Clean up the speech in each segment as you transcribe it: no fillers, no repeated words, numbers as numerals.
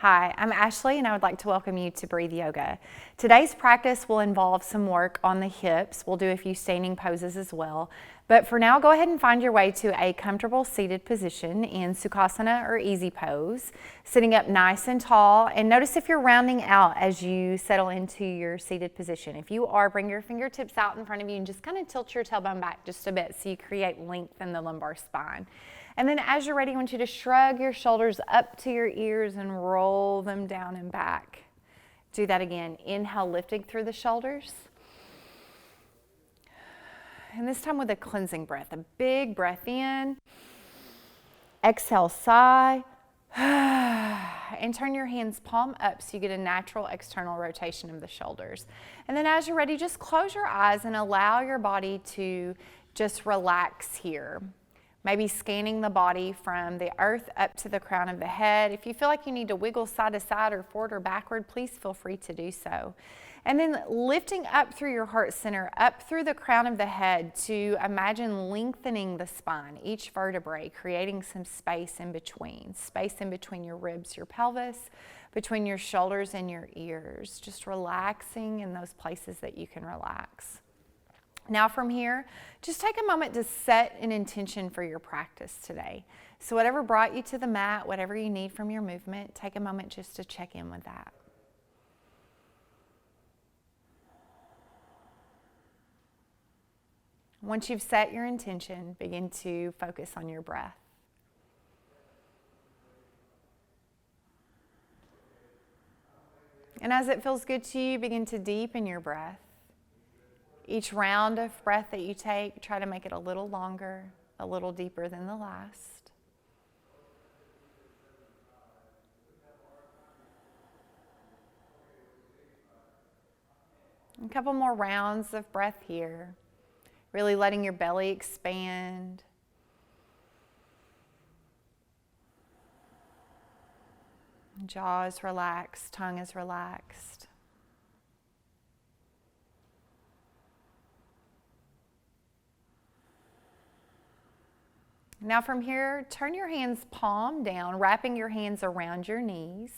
Hi, I'm Ashley and I would like to welcome you to Breathe Yoga. Today's practice will involve some work on the hips. We'll do a few standing poses as well. But for now, go ahead and find your way to a comfortable seated position in Sukhasana or Easy Pose, sitting up nice and tall. And notice if you're rounding out as you settle into your seated position. If you are, bring your fingertips out in front of you and just kind of tilt your tailbone back just a bit so you create length in the lumbar spine. And then as you're ready, I want you to shrug your shoulders up to your ears and roll them down and back. Do that again. Inhale, lifting through the shoulders. And this time with a cleansing breath. A big breath in. Exhale, sigh. And turn your hands palm up so you get a natural external rotation of the shoulders. And then as you're ready, just close your eyes and allow your body to just relax here. Maybe scanning the body from the earth up to the crown of the head. If you feel like you need to wiggle side to side or forward or backward, please feel free to do so. And then lifting up through your heart center, up through the crown of the head to imagine lengthening the spine, each vertebrae, creating some space in between your ribs, your pelvis, between your shoulders and your ears. Just relaxing in those places that you can relax. Now from here, just take a moment to set an intention for your practice today. So whatever brought you to the mat, whatever you need from your movement, take a moment just to check in with that. Once you've set your intention, begin to focus on your breath. And as it feels good to you, begin to deepen your breath. Each round of breath that you take, try to make it a little longer, a little deeper than the last. A couple more rounds of breath here, really letting your belly expand. Jaw is relaxed, tongue is relaxed. Now from here, turn your hands palm down, wrapping your hands around your knees.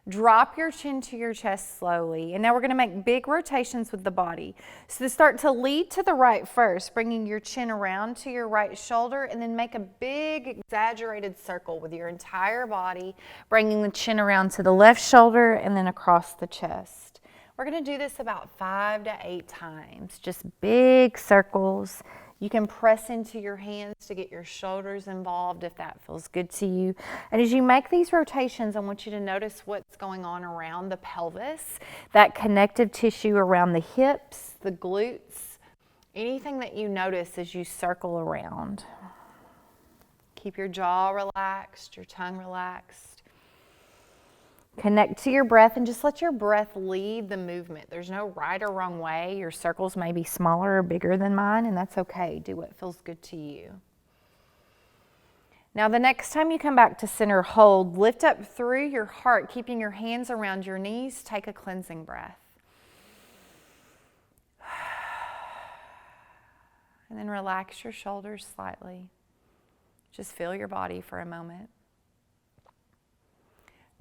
Drop your chin to your chest slowly. And now we're going to make big rotations with the body. So start to lead to the right first, bringing your chin around to your right shoulder, and then make a big exaggerated circle with your entire body, bringing the chin around to the left shoulder and then across the chest. We're going to do this about 5 to 8 times, just big circles. You can press into your hands to get your shoulders involved if that feels good to you. And as you make these rotations, I want you to notice what's going on around the pelvis, that connective tissue around the hips, the glutes, anything that you notice as you circle around. Keep your jaw relaxed, your tongue relaxed. Connect to your breath and just let your breath lead the movement. There's no right or wrong way. Your circles may be smaller or bigger than mine, and that's okay. Do what feels good to you. Now, the next time you come back to center, hold. Lift up through your heart, keeping your hands around your knees. Take a cleansing breath. And then relax your shoulders slightly. Just feel your body for a moment.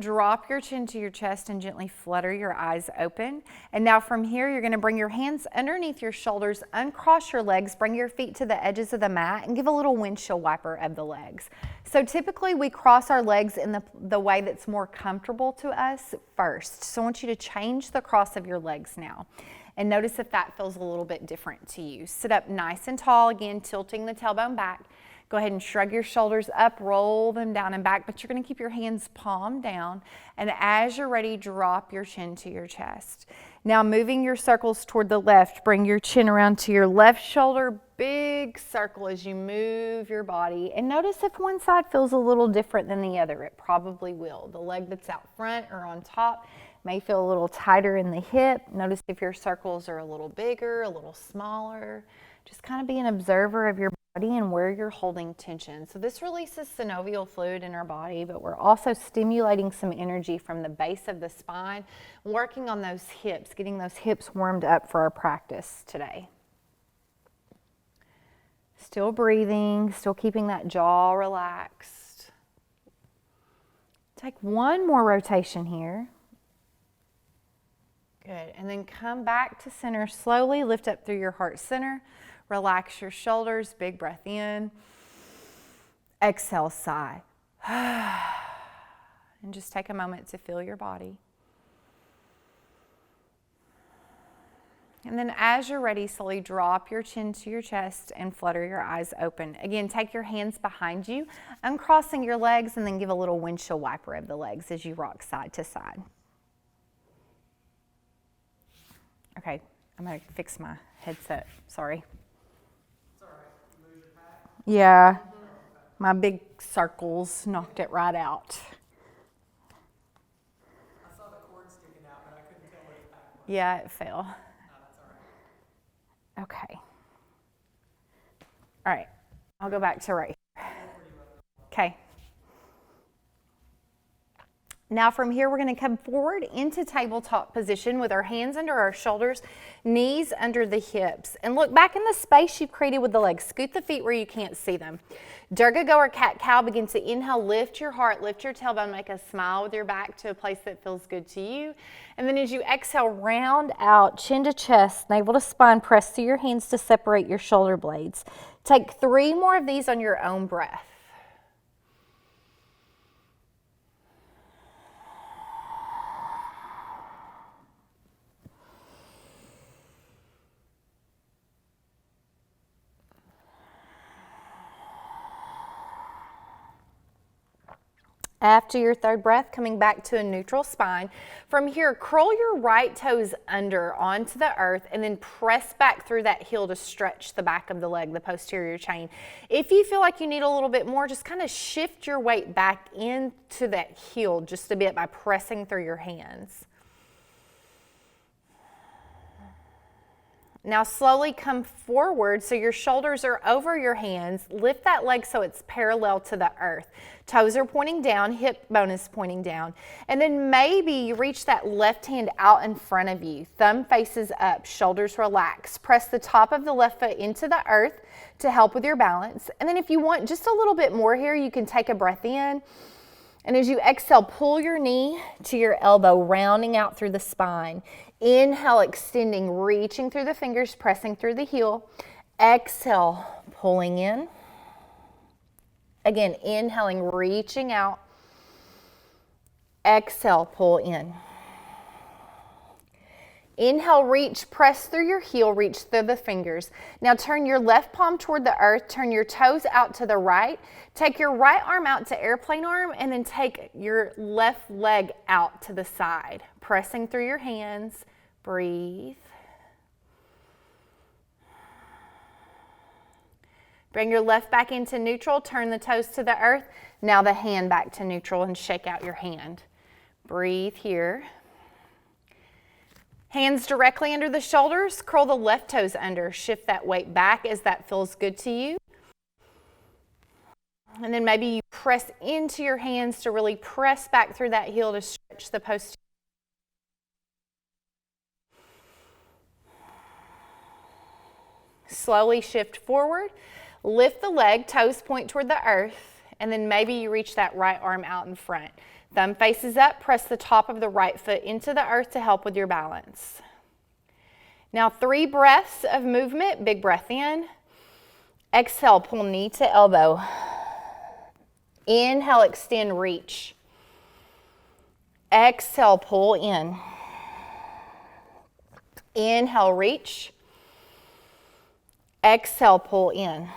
Drop your chin to your chest and gently flutter your eyes open. And now from here, you're going to bring your hands underneath your shoulders, uncross your legs, bring your feet to the edges of the mat, and give a little windshield wiper of the legs. So typically we cross our legs in the way that's more comfortable to us first. So I want you to change the cross of your legs now. And notice if that feels a little bit different to you. Sit up nice and tall, again, tilting the tailbone back. Go ahead and shrug your shoulders up, roll them down and back, but you're going to keep your hands palm down. And as you're ready, drop your chin to your chest. Now moving your circles toward the left, bring your chin around to your left shoulder, big circle as you move your body. And notice if one side feels a little different than the other. It probably will. The leg that's out front or on top may feel a little tighter in the hip. Notice if your circles are a little bigger, a little smaller. Just kind of be an observer of your body and where you're holding tension. So this releases synovial fluid in our body, but we're also stimulating some energy from the base of the spine, working on those hips, getting those hips warmed up for our practice today. Still breathing, still keeping that jaw relaxed. Take one more rotation here. Good, and then come back to center slowly. Lift up through your heart center. Relax your shoulders, big breath in. Exhale, sigh. And just take a moment to feel your body. And then as you're ready, slowly drop your chin to your chest and flutter your eyes open. Again, take your hands behind you, uncrossing your legs, and then give a little windshield wiper of the legs as you rock side to side. Okay, I'm going to fix my headset. Sorry. It's all right. You lose your pack? Yeah, my big circles knocked it right out. I saw the cord sticking out, but I couldn't tell where the pack was. Yeah, it fell. No, that's all right. Okay. All right, I'll go back to right here. Okay. Now from here, we're going to come forward into tabletop position with our hands under our shoulders, knees under the hips. And look back in the space you've created with the legs. Scoot the feet where you can't see them. Durga or cat-cow. Begin to inhale, lift your heart, lift your tailbone, make a smile with your back to a place that feels good to you. And then as you exhale, round out, chin to chest, navel to spine, press through your hands to separate your shoulder blades. Take 3 more of these on your own breath. After your third breath, coming back to a neutral spine. From here, curl your right toes under onto the earth and then press back through that heel to stretch the back of the leg, the posterior chain. If you feel like you need a little bit more, just kind of shift your weight back into that heel just a bit by pressing through your hands. Now slowly come forward so your shoulders are over your hands. Lift that leg so it's parallel to the earth. Toes are pointing down, hip bone is pointing down. And then maybe you reach that left hand out in front of you. Thumb faces up, shoulders relaxed. Press the top of the left foot into the earth to help with your balance. And then if you want just a little bit more here, you can take a breath in. And as you exhale, pull your knee to your elbow, rounding out through the spine. Inhale, extending, reaching through the fingers, pressing through the heel. Exhale, pulling in. Again, inhaling, reaching out. Exhale, pull in. Inhale, reach, press through your heel, reach through the fingers. Now turn your left palm toward the earth, turn your toes out to the right. Take your right arm out to airplane arm and then take your left leg out to the side. Pressing through your hands, breathe. Bring your left back into neutral, turn the toes to the earth. Now the hand back to neutral and shake out your hand. Breathe here. Hands directly under the shoulders, curl the left toes under. Shift that weight back as that feels good to you. And then maybe you press into your hands to really press back through that heel to stretch the posterior. Slowly shift forward, lift the leg, toes point toward the earth, and then maybe you reach that right arm out in front. Thumb faces up, press the top of the right foot into the earth to help with your balance. Now 3 breaths of movement, big breath in. Exhale, pull knee to elbow. Inhale, extend, reach. Exhale, pull in. Inhale, reach. Exhale, pull in.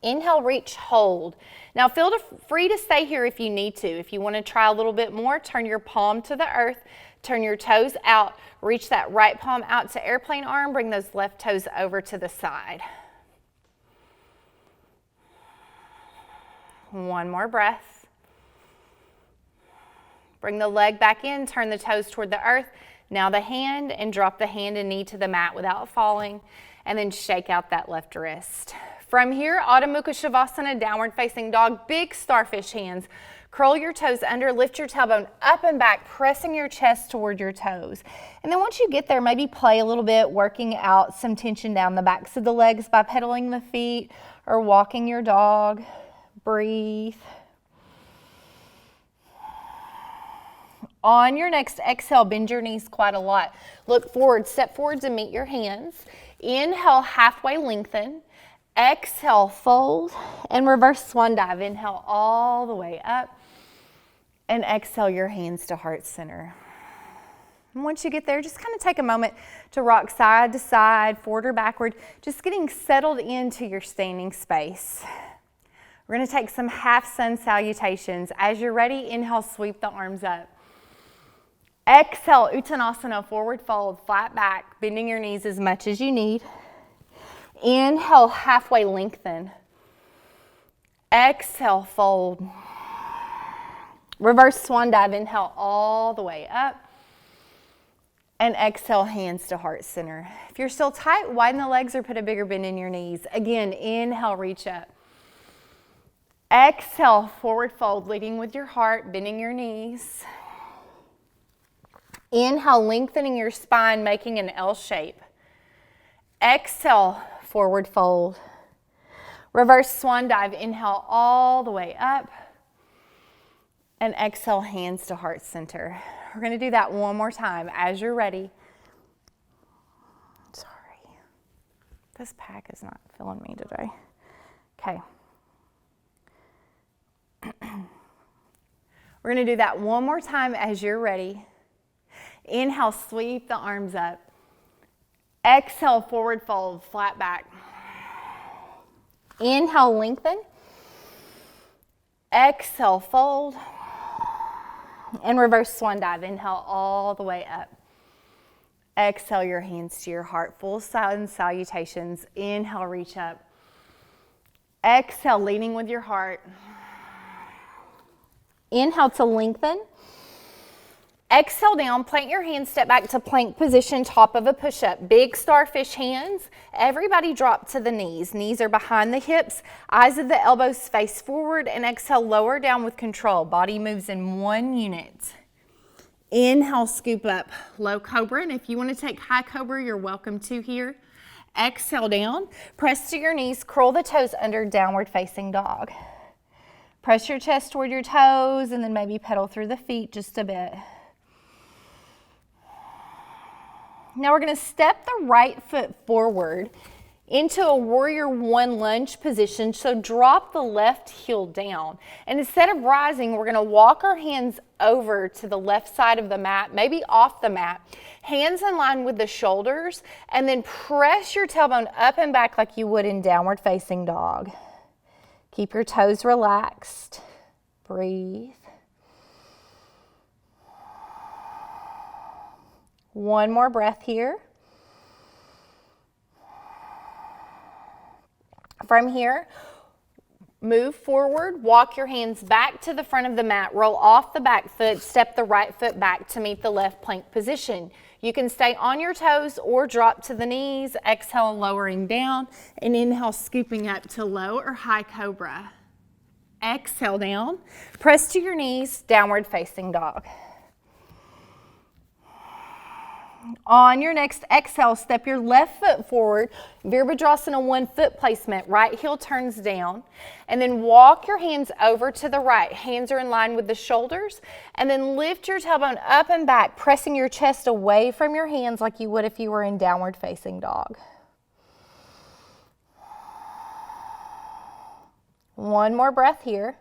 Inhale, reach, hold. Now feel free to stay here if you need to. If you want to try a little bit more, turn your palm to the earth, turn your toes out, reach that right palm out to airplane arm, bring those left toes over to the side. One more breath. Bring the leg back in, turn the toes toward the earth. Now the hand, and drop the hand and knee to the mat without falling, and then shake out that left wrist. From here, Adho Mukha Shavasana, downward facing dog, big starfish hands. Curl your toes under, lift your tailbone up and back, pressing your chest toward your toes. And then once you get there, maybe play a little bit, working out some tension down the backs of the legs by pedaling the feet or walking your dog. Breathe. On your next exhale, bend your knees quite a lot. Look forward, step forward to meet your hands. Inhale, halfway lengthen. Exhale, fold, and reverse swan dive. Inhale all the way up, and exhale your hands to heart center. And once you get there, just kind of take a moment to rock side to side, forward or backward, just getting settled into your standing space. We're going to take some half sun salutations. As you're ready, inhale, sweep the arms up. Exhale, Uttanasana, forward fold, flat back, bending your knees as much as you need. Inhale, halfway lengthen. Exhale, fold. Reverse swan dive, inhale all the way up. And exhale, hands to heart center. If you're still tight, widen the legs or put a bigger bend in your knees. Again, inhale, reach up. Exhale, forward fold, leading with your heart, bending your knees. Inhale, lengthening your spine, making an L shape. Exhale, forward fold. Reverse swan dive, inhale all the way up. And exhale, hands to heart center. We're going to do that one more time as you're ready. Sorry, this pack is not filling me today. Okay. We're going to do that one more time as you're ready. Inhale, sweep the arms up. Exhale, forward fold, flat back. Inhale, lengthen. Exhale, fold. And reverse swan dive. Inhale all the way up. Exhale your hands to your heart. Full sun salutations. Inhale, reach up. Exhale, leaning with your heart. Inhale to lengthen. Exhale down, plant your hands, step back to plank position, top of a push-up. Big starfish hands. Everybody drop to the knees. Knees are behind the hips. Eyes of the elbows face forward, and exhale, lower down with control. Body moves in one unit. Inhale, scoop up, low cobra, and if you want to take high cobra, you're welcome to here. Exhale down, press to your knees, curl the toes under, downward facing dog. Press your chest toward your toes, and then maybe pedal through the feet just a bit. Now we're going to step the right foot forward into a warrior one lunge position. So drop the left heel down. And instead of rising, we're going to walk our hands over to the left side of the mat, maybe off the mat. Hands in line with the shoulders, and then press your tailbone up and back like you would in downward facing dog. Keep your toes relaxed. Breathe. One more breath here. From here, move forward, walk your hands back to the front of the mat, roll off the back foot, step the right foot back to meet the left plank position. You can stay on your toes or drop to the knees, exhale, lowering down, and inhale, scooping up to low or high cobra. Exhale down, press to your knees, downward facing dog. On your next exhale, step your left foot forward, Virabhadrasana 1 foot placement, right heel turns down, and then walk your hands over to the right. Hands are in line with the shoulders, and then lift your tailbone up and back, pressing your chest away from your hands like you would if you were in downward facing dog. One more breath here.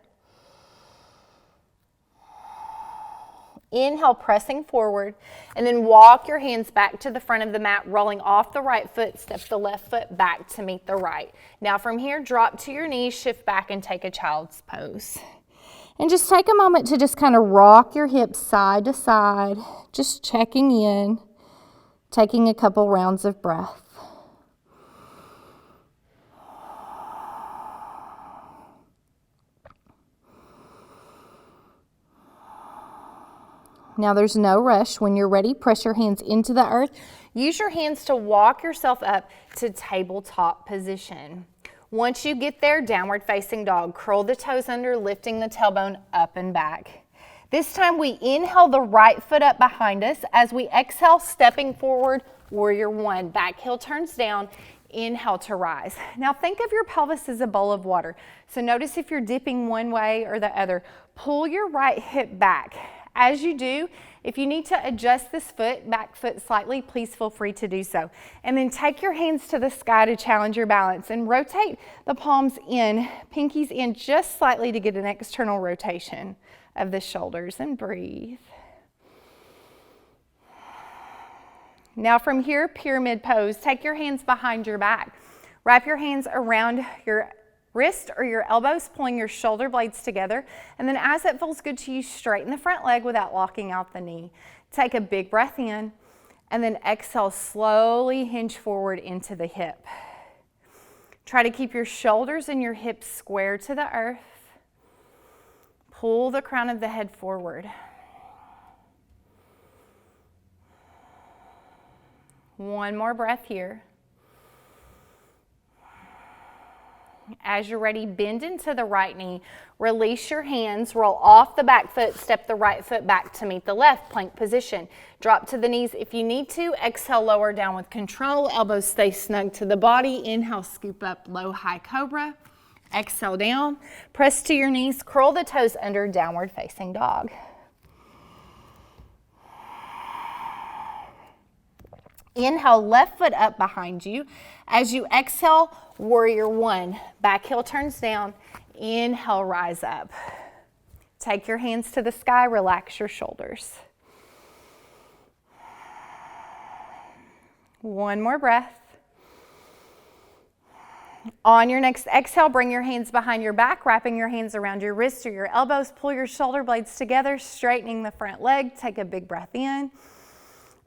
Inhale, pressing forward, and then walk your hands back to the front of the mat, rolling off the right foot, step the left foot back to meet the right. Now from here, drop to your knees, shift back, and take a child's pose. And just take a moment to just kind of rock your hips side to side, just checking in, taking a couple rounds of breath. Now there's no rush. When you're ready, press your hands into the earth. Use your hands to walk yourself up to tabletop position. Once you get there, downward facing dog. Curl the toes under, lifting the tailbone up and back. This time we inhale the right foot up behind us. As we exhale, stepping forward, warrior one. Back heel turns down. Inhale to rise. Now think of your pelvis as a bowl of water. So notice if you're dipping one way or the other. Pull your right hip back. As you do, if you need to adjust this foot, back foot slightly, please feel free to do so. And then take your hands to the sky to challenge your balance and rotate the palms in, pinkies in just slightly to get an external rotation of the shoulders, and breathe. Now from here, pyramid pose. Take your hands behind your back. Wrap your hands around your wrist or your elbows, pulling your shoulder blades together. And then as it feels good to you, straighten the front leg without locking out the knee. Take a big breath in, and then exhale, slowly hinge forward into the hip. Try to keep your shoulders and your hips square to the earth. Pull the crown of the head forward. One more breath here. As you're ready, bend into the right knee. Release your hands, roll off the back foot, step the right foot back to meet the left, plank position. Drop to the knees if you need to. Exhale, lower down with control. Elbows stay snug to the body. Inhale, scoop up, low, high cobra. Exhale down. Press to your knees, curl the toes under, downward facing dog. Inhale, left foot up behind you. As you exhale, warrior one. Back heel turns down. Inhale, rise up. Take your hands to the sky, relax your shoulders. One more breath. On your next exhale, bring your hands behind your back, wrapping your hands around your wrists or your elbows. Pull your shoulder blades together, straightening the front leg. Take a big breath in.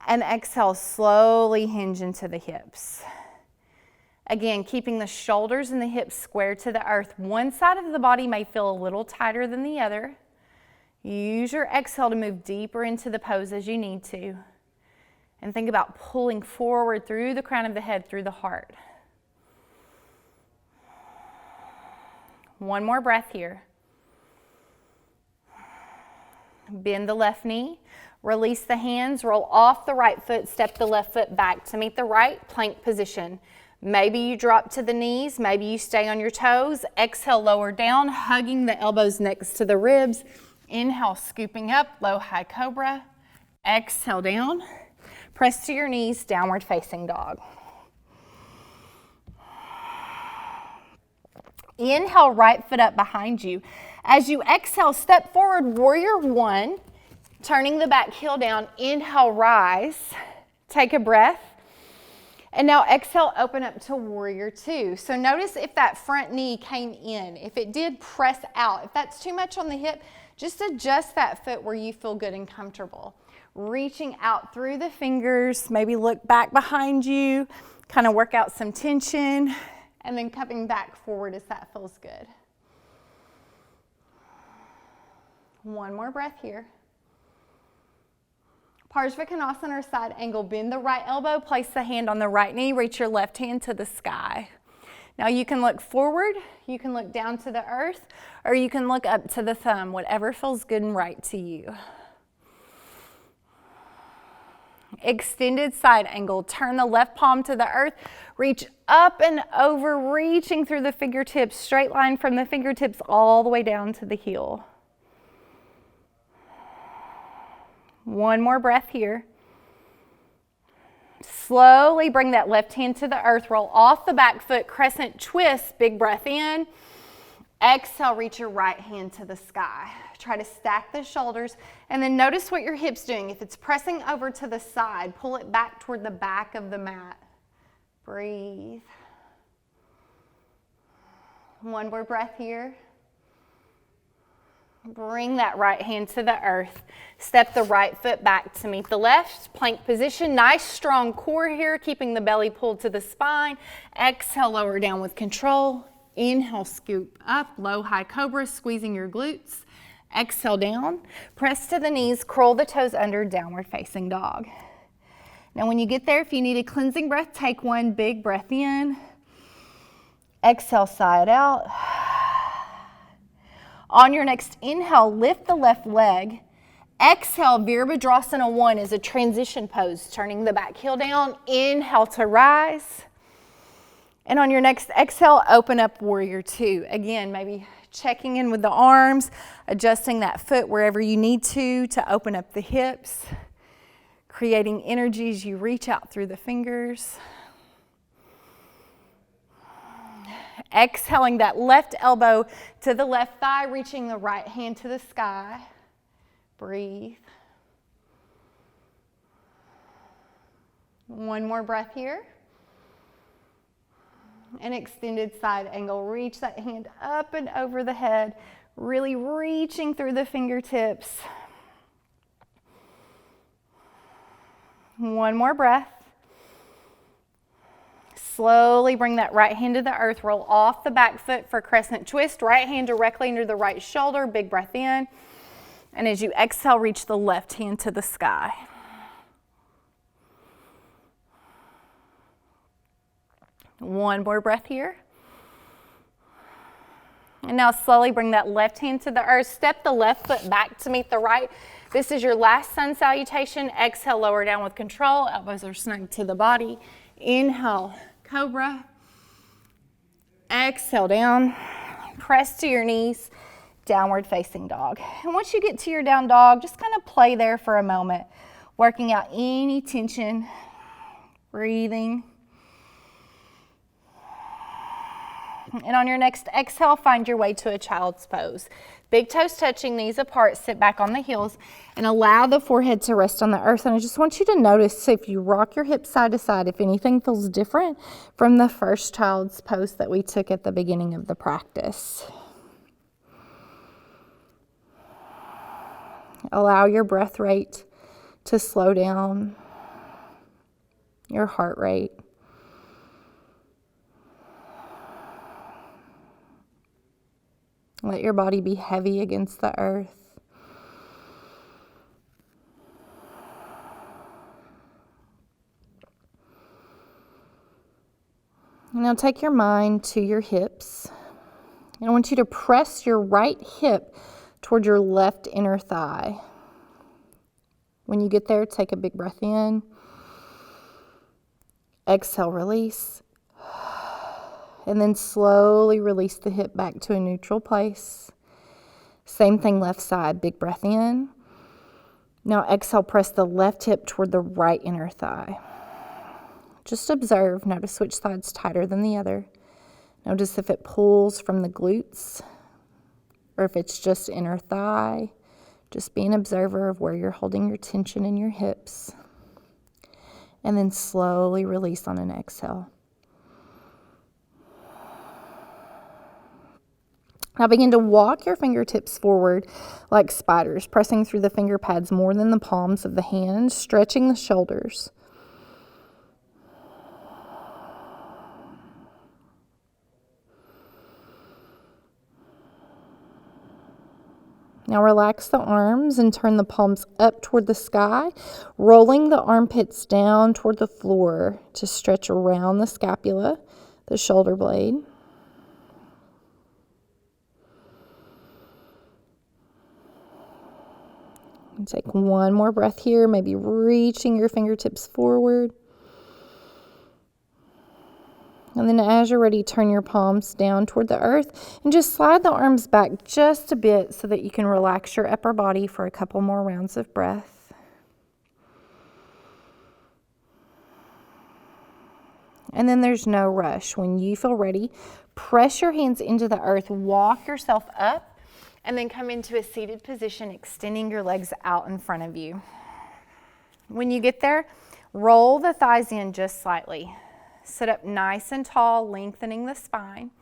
And exhale, slowly hinge into the hips. Again, keeping the shoulders and the hips square to the earth. One side of the body may feel a little tighter than the other. Use your exhale to move deeper into the pose as you need to. And think about pulling forward through the crown of the head, through the heart. One more breath here. Bend the left knee. Release the hands, roll off the right foot, step the left foot back to meet the right, plank position. Maybe you drop to the knees, maybe you stay on your toes. Exhale, lower down, hugging the elbows next to the ribs. Inhale, scooping up, low, high cobra. Exhale down. Press to your knees, downward facing dog. Inhale, right foot up behind you. As you exhale, step forward, warrior one. Turning the back heel down, inhale, rise. Take a breath. And now exhale, open up to warrior two. So notice if that front knee came in, if it did press out, if that's too much on the hip, just adjust that foot where you feel good and comfortable. Reaching out through the fingers, maybe look back behind you, kind of work out some tension, and then coming back forward as that feels good. One more breath here. Parsvakonasana or side angle. Bend the right elbow, place the hand on the right knee, reach your left hand to the sky. Now you can look forward, you can look down to the earth, or you can look up to the thumb, whatever feels good and right to you. Extended side angle. Turn the left palm to the earth, reach up and over, reaching through the fingertips, straight line from the fingertips all the way down to the heel. One more breath here. Slowly bring that left hand to the earth. Roll off the back foot, crescent twist. Big breath in. Exhale, reach your right hand to the sky. Try to stack the shoulders and then notice what your hip's doing. If it's pressing over to the side, pull it back toward the back of the mat. Breathe. One more breath here. Bring that right hand to the earth. Step the right foot back to meet the left. Plank position. Nice strong core here, keeping the belly pulled to the spine. Exhale, lower down with control. Inhale, scoop up, low, high cobra, squeezing your glutes. Exhale down. Press to the knees, curl the toes under, downward facing dog. Now when you get there, if you need a cleansing breath, take one big breath in. Exhale, sigh it out. On your next inhale, lift the left leg. Exhale, Virabhadrasana 1 is a transition pose, turning the back heel down. Inhale to rise. And on your next exhale, open up warrior 2. Again, maybe Checking in with the arms, adjusting that foot wherever you need to open up the hips, creating energy as you reach out through the fingers. Exhaling that left elbow to the left thigh, reaching the right hand to the sky. Breathe. One more breath here. An extended side angle. Reach that hand up and over the head, really reaching through the fingertips. One more breath. Slowly bring that right hand to the earth. Roll off the back foot for crescent twist. Right hand directly under the right shoulder. Big breath in. And as you exhale, reach the left hand to the sky. One more breath here. And now slowly bring that left hand to the earth. Step the left foot back to meet the right. This is your last sun salutation. Exhale, lower down with control. Elbows are snug to the body. Inhale, cobra. Exhale down. Press to your knees. Downward facing dog. And once you get to your down dog, just kind of play there for a moment, working out any tension, breathing. And on your next exhale, find your way to a child's pose. Big toes touching, knees apart, sit back on the heels, and allow the forehead to rest on the earth. And I just want you to notice, if you rock your hips side to side, if anything feels different from the first child's pose that we took at the beginning of the practice. Allow your breath rate to slow down, your heart rate. Let your body be heavy against the earth. Now take your mind to your hips. And I want you to press your right hip toward your left inner thigh. When you get there, take a big breath in. Exhale, release. And then slowly release the hip back to a neutral place. Same thing left side, big breath in. Now exhale, press the left hip toward the right inner thigh. Just observe, notice which side's tighter than the other. Notice if it pulls from the glutes or if it's just inner thigh. Just be an observer of where you're holding your tension in your hips. And then slowly release on an exhale. Now begin to walk your fingertips forward like spiders, pressing through the finger pads more than the palms of the hands, stretching the shoulders. Now relax the arms and turn the palms up toward the sky, rolling the armpits down toward the floor to stretch around the scapula, the shoulder blade. And take one more breath here, maybe reaching your fingertips forward. And then as you're ready, turn your palms down toward the earth and just slide the arms back just a bit so that you can relax your upper body for a couple more rounds of breath. And then there's no rush. When you feel ready, press your hands into the earth, walk yourself up, and then come into a seated position, extending your legs out in front of you. When you get there, roll the thighs in just slightly. Sit up nice and tall, lengthening the spine.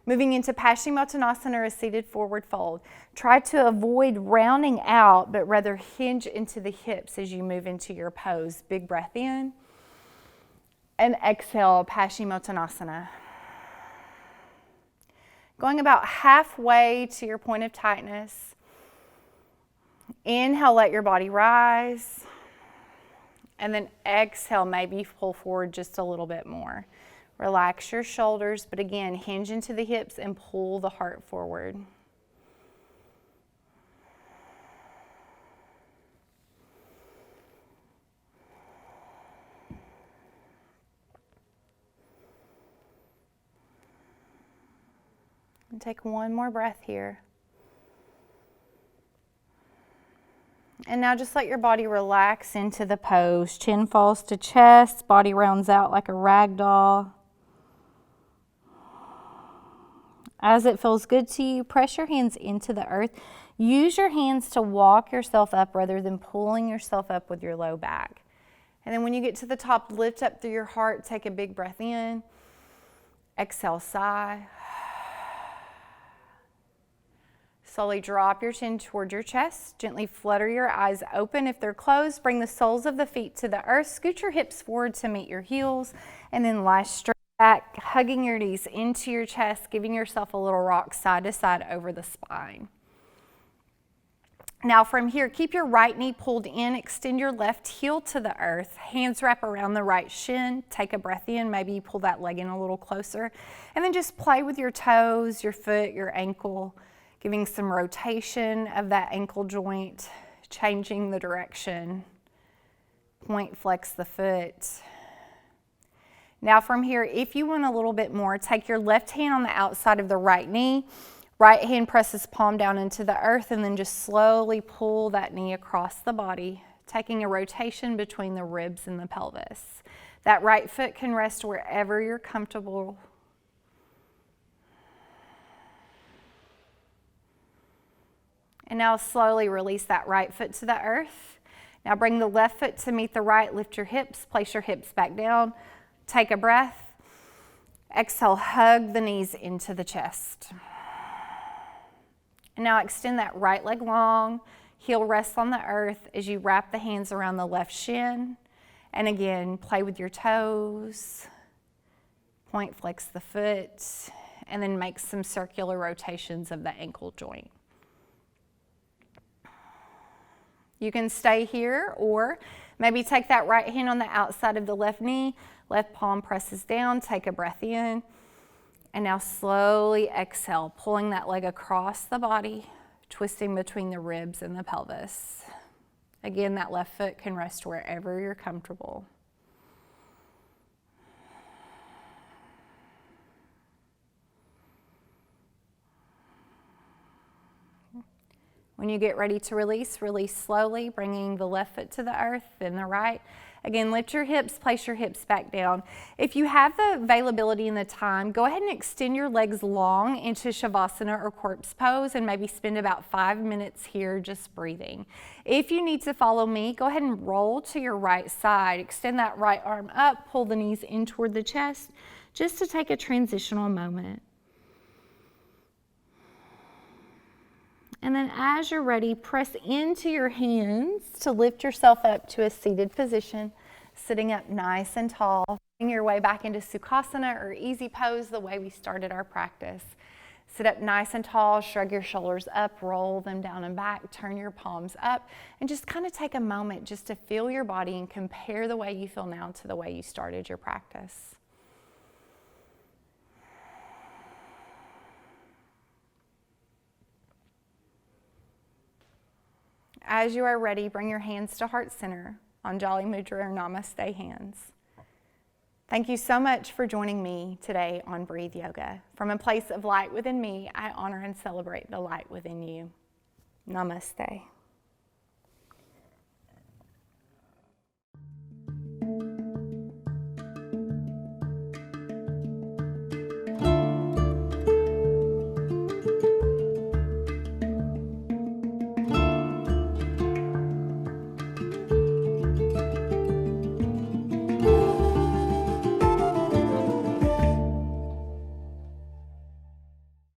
Moving into Paschimottanasana, or a seated forward fold. Try to avoid rounding out, but rather hinge into the hips as you move into your pose. Big breath in. And exhale, Paschimottanasana. Going about halfway to your point of tightness. Inhale, let your body rise. And then exhale, maybe pull forward just a little bit more. Relax your shoulders, but again, hinge into the hips and pull the heart forward. And take one more breath here. And now just let your body relax into the pose. Chin falls to chest, body rounds out like a rag doll. As it feels good to you, press your hands into the earth. Use your hands to walk yourself up rather than pulling yourself up with your low back. And then when you get to the top, lift up through your heart. Take a big breath in. Exhale, sigh. Slowly drop your chin toward your chest. Gently flutter your eyes open. If they're closed, bring the soles of the feet to the earth. Scoot your hips forward to meet your heels. And then lie straight back, hugging your knees into your chest, giving yourself a little rock side to side over the spine. Now from here, keep your right knee pulled in. Extend your left heel to the earth. Hands wrap around the right shin. Take a breath in. Maybe you pull that leg in a little closer. And then just play with your toes, your foot, your ankle, giving some rotation of that ankle joint, changing the direction. Point flex the foot. Now from here, if you want a little bit more, take your left hand on the outside of the right knee. Right hand presses palm down into the earth, and then just slowly pull that knee across the body, taking a rotation between the ribs and the pelvis. That right foot can rest wherever you're comfortable. And now slowly release that right foot to the earth. Now bring the left foot to meet the right. Lift your hips, place your hips back down. Take a breath. Exhale, hug the knees into the chest. And now extend that right leg long. Heel rests on the earth as you wrap the hands around the left shin. And again, play with your toes. Point flex the foot. And then make some circular rotations of the ankle joint. You can stay here, or maybe take that right hand on the outside of the left knee. Left palm presses down. Take a breath in. And now slowly exhale, pulling that leg across the body, twisting between the ribs and the pelvis. Again, that left foot can rest wherever you're comfortable. When you get ready to release, release slowly, bringing the left foot to the earth, then the right. Again, lift your hips, place your hips back down. If you have the availability and the time, go ahead and extend your legs long into Shavasana or corpse pose and maybe spend about 5 minutes here just breathing. If you need to follow me, go ahead and roll to your right side. Extend that right arm up, pull the knees in toward the chest, just to take a transitional moment. And then as you're ready, press into your hands to lift yourself up to a seated position, sitting up nice and tall. Bring your way back into Sukhasana or easy pose the way we started our practice. Sit up nice and tall, shrug your shoulders up, roll them down and back, turn your palms up, and just kind of take a moment just to feel your body and compare the way you feel now to the way you started your practice. As you are ready, bring your hands to heart center on Jali Mudra or Namaste hands. Thank you so much for joining me today on Breathe Yoga. From a place of light within me, I honor and celebrate the light within you. Namaste.